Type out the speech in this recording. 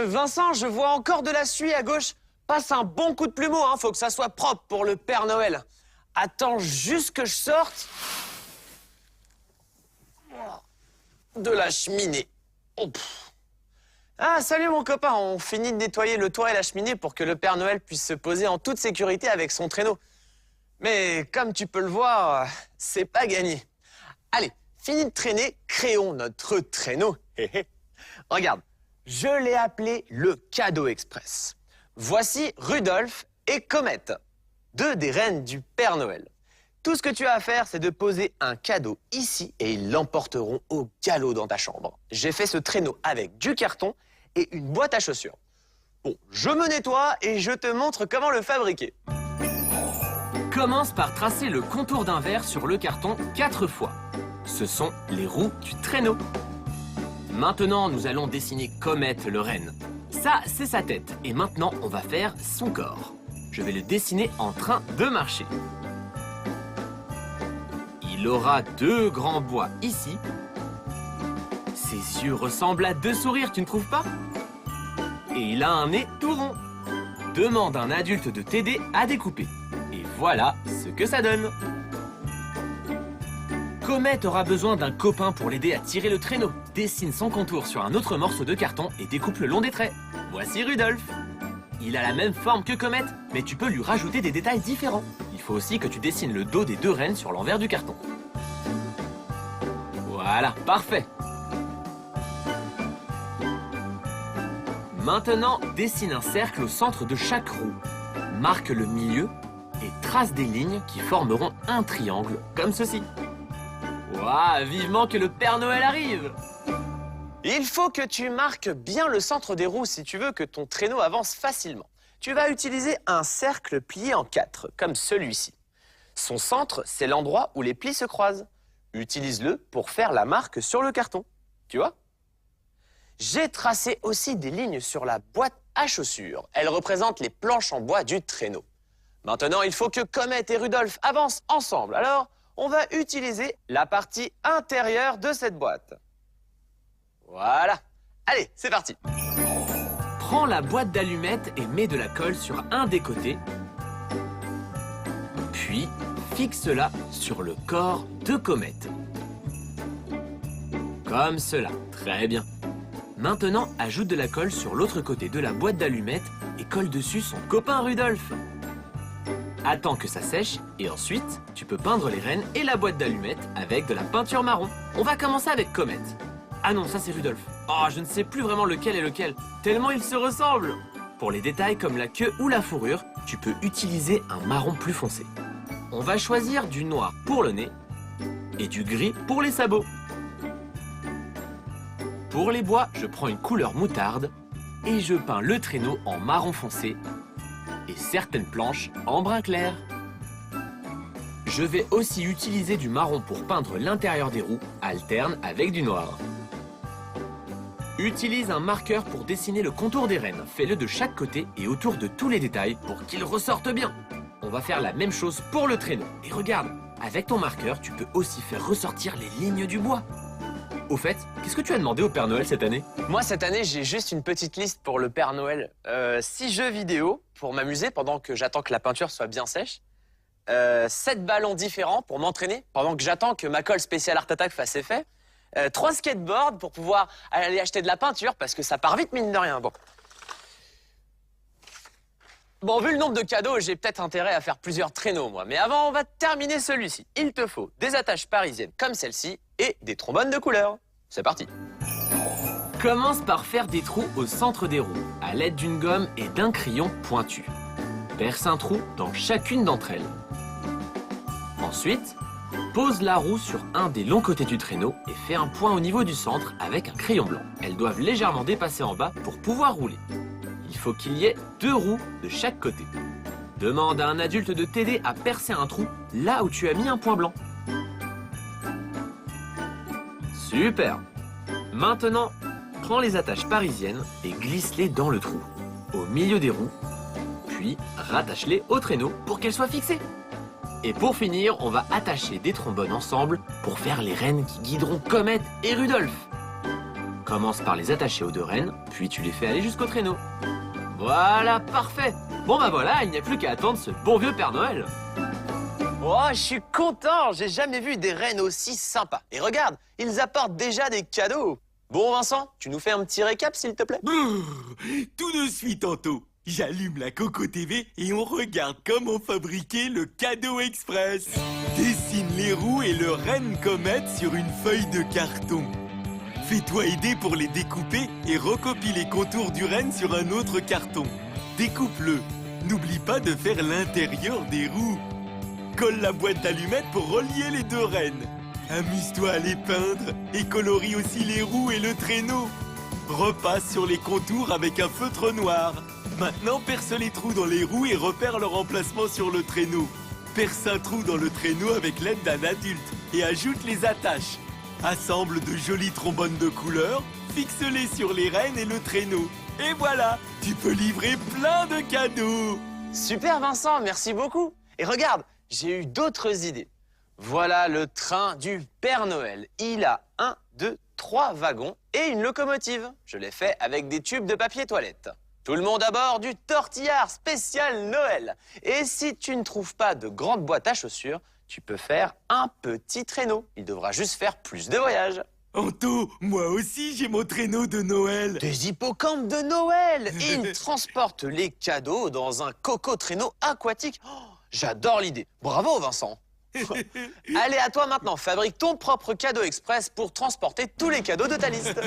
Vincent, je vois encore de la suie à gauche. Passe un bon coup de plumeau, hein. Faut que ça soit propre pour le Père Noël. Attends juste que je sorte de la cheminée. Oh, ah, salut mon copain, on finit de nettoyer le toit et la cheminée pour que le Père Noël puisse se poser en toute sécurité avec son traîneau. Mais comme tu peux le voir, c'est pas gagné. Allez, fini de traîner, créons notre traîneau. Regarde, je l'ai appelé le Cadeau Express. Voici Rudolph et Comète, deux des reines du Père Noël. Tout ce que tu as à faire, c'est de poser un cadeau ici et ils l'emporteront au galop dans ta chambre. J'ai fait ce traîneau avec du carton et une boîte à chaussures. Bon, je me nettoie et je te montre comment le fabriquer. Commence par tracer le contour d'un verre sur le carton 4 fois. Ce sont les roues du traîneau. Maintenant, nous allons dessiner Comète, le renne. Ça, c'est sa tête. Et maintenant, on va faire son corps. Je vais le dessiner en train de marcher. Il aura 2 grands bois ici. Ses yeux ressemblent à 2 sourires, tu ne trouves pas? Et il a un nez tout rond. Demande à un adulte de t'aider à découper. Et voilà ce que ça donne. Comète aura besoin d'un copain pour l'aider à tirer le traîneau. Dessine son contour sur un autre morceau de carton et découpe le long des traits. Voici Rudolph. Il a la même forme que Comète, mais tu peux lui rajouter des détails différents. Il faut aussi que tu dessines le dos des 2 rennes sur l'envers du carton. Voilà, parfait. Maintenant, dessine un cercle au centre de chaque roue. Marque le milieu et trace des lignes qui formeront un triangle, comme ceci. Waouh, vivement que le Père Noël arrive! Il faut que tu marques bien le centre des roues si tu veux que ton traîneau avance facilement. Tu vas utiliser un cercle plié en 4, comme celui-ci. Son centre, c'est l'endroit où les plis se croisent. Utilise-le pour faire la marque sur le carton. Tu vois? J'ai tracé aussi des lignes sur la boîte à chaussures. Elles représentent les planches en bois du traîneau. Maintenant, il faut que Comète et Rudolph avancent ensemble. Alors, on va utiliser la partie intérieure de cette boîte. Voilà. Allez, c'est parti. Prends la boîte d'allumettes et mets de la colle sur un des côtés. Puis, fixe-la sur le corps de Comète. Comme cela. Très bien. Maintenant, ajoute de la colle sur l'autre côté de la boîte d'allumettes et colle dessus son copain Rudolph. Attends que ça sèche et ensuite, tu peux peindre les rennes et la boîte d'allumettes avec de la peinture marron. On va commencer avec Comète. Ah non, ça c'est Rudolph. Oh, je ne sais plus vraiment lequel est lequel, tellement ils se ressemblent. Pour les détails comme la queue ou la fourrure, tu peux utiliser un marron plus foncé. On va choisir du noir pour le nez et du gris pour les sabots. Pour les bois, je prends une couleur moutarde et je peins le traîneau en marron foncé et certaines planches en brun clair. Je vais aussi utiliser du marron pour peindre l'intérieur des roues, alterne avec du noir. Utilise un marqueur pour dessiner le contour des rennes. Fais-le de chaque côté et autour de tous les détails pour qu'ils ressortent bien. On va faire la même chose pour le traîneau. Et regarde, avec ton marqueur, tu peux aussi faire ressortir les lignes du bois. Au fait, qu'est-ce que tu as demandé au Père Noël cette année? Moi, cette année, j'ai juste une petite liste pour le Père Noël. 6 jeux vidéo pour m'amuser pendant que j'attends que la peinture soit bien sèche. 7 ballons différents pour m'entraîner pendant que j'attends que ma colle spéciale Art Attack fasse effet. 3 skateboards pour pouvoir aller acheter de la peinture parce que ça part vite, mine de rien. Bon, vu le nombre de cadeaux, j'ai peut-être intérêt à faire plusieurs traîneaux, moi. Mais avant, on va terminer celui-ci. Il te faut des attaches parisiennes comme celle-ci et des trombones de couleur. C'est parti. Commence par faire des trous au centre des roues, à l'aide d'une gomme et d'un crayon pointu. Perce un trou dans chacune d'entre elles. Ensuite, pose la roue sur un des longs côtés du traîneau et fais un point au niveau du centre avec un crayon blanc. Elles doivent légèrement dépasser en bas pour pouvoir rouler. Il faut qu'il y ait 2 roues de chaque côté. Demande à un adulte de t'aider à percer un trou là où tu as mis un point blanc. Super. Maintenant, prends les attaches parisiennes et glisse-les dans le trou, au milieu des roues, puis rattache-les au traîneau pour qu'elles soient fixées. Et pour finir, on va attacher des trombones ensemble pour faire les rênes qui guideront Comet et Rudolph. Commence par les attacher aux deux rênes, puis tu les fais aller jusqu'au traîneau. Voilà, parfait. Bon bah voilà, il n'y a plus qu'à attendre ce bon vieux Père Noël. Oh, je suis content, j'ai jamais vu des rennes aussi sympas. Et regarde, ils apportent déjà des cadeaux. Bon Vincent, tu nous fais un petit récap s'il te plaît? Tout de suite, Anto. J'allume la Coco TV et on regarde comment fabriquer le cadeau express. Dessine les roues et le renne comète sur une feuille de carton. Fais-toi aider pour les découper et recopie les contours du renne sur un autre carton. Découpe-le. N'oublie pas de faire l'intérieur des roues. Colle la boîte d'allumettes pour relier les deux rennes. Amuse-toi à les peindre et colorie aussi les roues et le traîneau. Repasse sur les contours avec un feutre noir. Maintenant, perce les trous dans les roues et repère leur emplacement sur le traîneau. Perce un trou dans le traîneau avec l'aide d'un adulte et ajoute les attaches. Assemble de jolis trombones de couleur, fixe-les sur les rennes et le traîneau. Et voilà, tu peux livrer plein de cadeaux. Super Vincent, merci beaucoup. Et regarde, j'ai eu d'autres idées. Voilà le train du Père Noël. Il a 1, 2, 3 wagons et une locomotive. Je l'ai fait avec des tubes de papier toilette. Tout le monde à bord du tortillard spécial Noël. Et si tu ne trouves pas de grande boîte à chaussures, tu peux faire un petit traîneau. Il devra juste faire plus de voyages. Anto, moi aussi j'ai mon traîneau de Noël. Des hippocampes de Noël. Et ils transportent les cadeaux dans un coco-traîneau aquatique. Oh, j'adore l'idée. Bravo Vincent. Allez, à toi maintenant, fabrique ton propre cadeau express pour transporter tous les cadeaux de ta liste.